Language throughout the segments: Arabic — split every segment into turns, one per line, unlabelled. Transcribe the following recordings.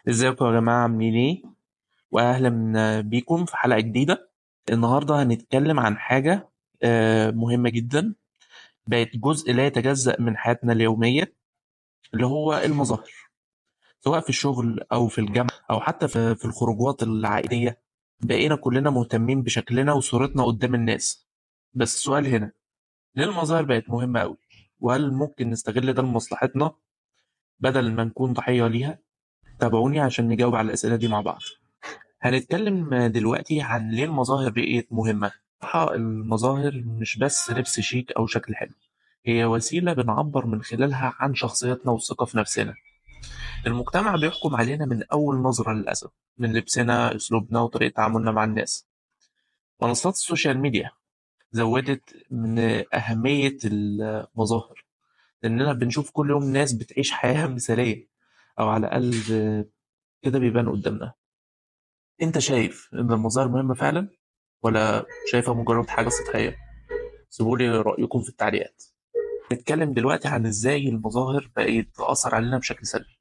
ازيكم يا جماعة عاملين ايه؟ وأهلا بيكم في حلقة جديدة. النهاردة هنتكلم عن حاجة مهمة جدا، بقت جزء لا يتجزأ من حياتنا اليومية، اللي هو المظاهر، سواء في الشغل أو في الجامعة أو حتى في الخروجات العائلية. بقينا كلنا مهتمين بشكلنا وصورتنا قدام الناس. بس السؤال هنا، ليه المظاهر بقت مهمة أوي؟ وهل ممكن نستغل ده لمصلحتنا بدل ما نكون ضحية ليها؟ تابعوني عشان نجاوب على الأسئلة دي مع بعض. هنتكلم دلوقتي عن ليه المظاهر بقت مهمة. صراحة المظاهر مش بس لبس شيك أو شكل حلو، هي وسيلة بنعبر من خلالها عن شخصيتنا والثقة في نفسنا. المجتمع بيحكم علينا من أول نظرة للأسف، من لبسنا، أسلوبنا، وطريقة تعاملنا مع الناس. منصات السوشيال ميديا زودت من أهمية المظاهر، لأننا بنشوف كل يوم ناس بتعيش حياة مثالية، أو على الأقل كده بيبان قدامنا. أنت شايف إن المظاهر مهمة فعلا، ولا شايفها مجرد حاجة سطحية؟ سيبوا لي رأيكم في التعليقات. نتكلم دلوقتي عن ازاي المظاهر بقت تأثر علينا بشكل سلبي.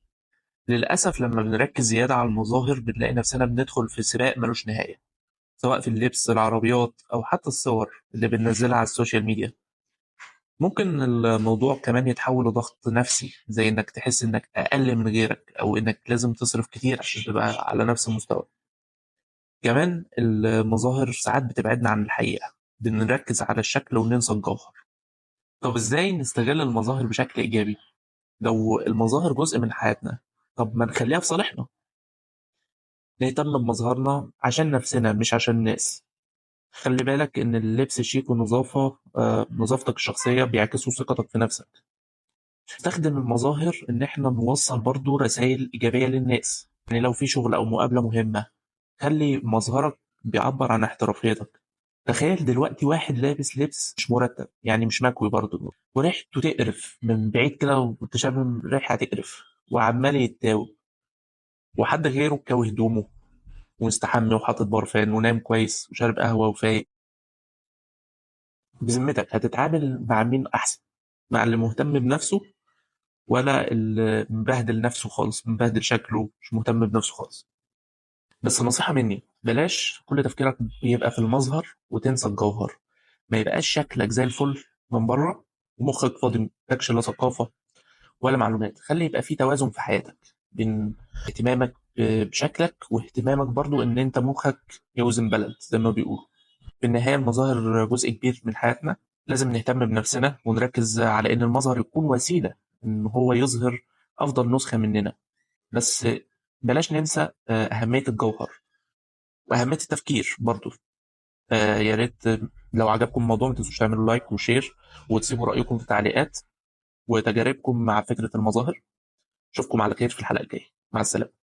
للأسف لما بنركز زيادة على المظاهر بنلاقي نفسنا بندخل في سباق ملوش نهاية، سواء في اللبس، العربيات، أو حتى الصور اللي بننزلها على السوشيال ميديا. ممكن الموضوع كمان يتحول لضغط نفسي، زي إنك تحس إنك أقل من غيرك، أو إنك لازم تصرف كتير عشان تبقى على نفس المستوى. كمان المظاهر ساعات بتبعدنا عن الحقيقة، بنركز على الشكل وننسى الجوهر. طب ازاي نستغل المظاهر بشكل ايجابي؟ لو المظاهر جزء من حياتنا، طب ما نخليها في صالحنا. نهتم بمظهرنا عشان نفسنا مش عشان الناس. خلي بالك ان اللبس الشيك والنظافة، نظافتك الشخصية بيعكسوا ثقتك في نفسك. استخدم المظاهر ان احنا نوصل برضو رسائل ايجابية للناس. يعني لو في شغل او مقابلة مهمة، خلي مظهرك بيعبر عن احترافيتك. تخيل دلوقتي واحد لابس لبس مش مرتب، يعني مش مكوي برضه، وريحته تقرف من بعيد كده، وانت شامم ريحة تقرف، وعمال يتاوب، وحد غيره كوي هدومه ومستحمي وحاطط برفان ونام كويس وشارب قهوة وفايق. بذمتك هتتعامل مع مين أحسن؟ مع اللي مهتم بنفسه، ولا اللي مبهدل نفسه خالص، مبهدل شكله، مش مهتم بنفسه خالص؟ بس نصيحة مني، بلاش كل تفكيرك بيبقى في المظهر وتنسى الجوهر. ما يبقاش شكلك زي الفل من بره ومخك فاضي، مفيكش لا ثقافة ولا معلومات. خلي يبقى في توازن في حياتك بين اهتمامك بشكلك واهتمامك برضو ان انت مخك يوزن بلد زي ما بيقولوا. في النهاية المظاهر جزء كبير من حياتنا، لازم نهتم بنفسنا ونركز على ان المظهر يكون وسيلة ان هو يظهر افضل نسخة مننا. بس بلاش ننسى أهمية الجوهر وأهمية التفكير برضو. يا ريت لو عجبكم الموضوع ما تنسوش تعملوا لايك وشير، وتسيبوا رأيكم في التعليقات وتجاربكم مع فكرة المظاهر. أشوفكم على خير في الحلقة الجاية. مع السلامة.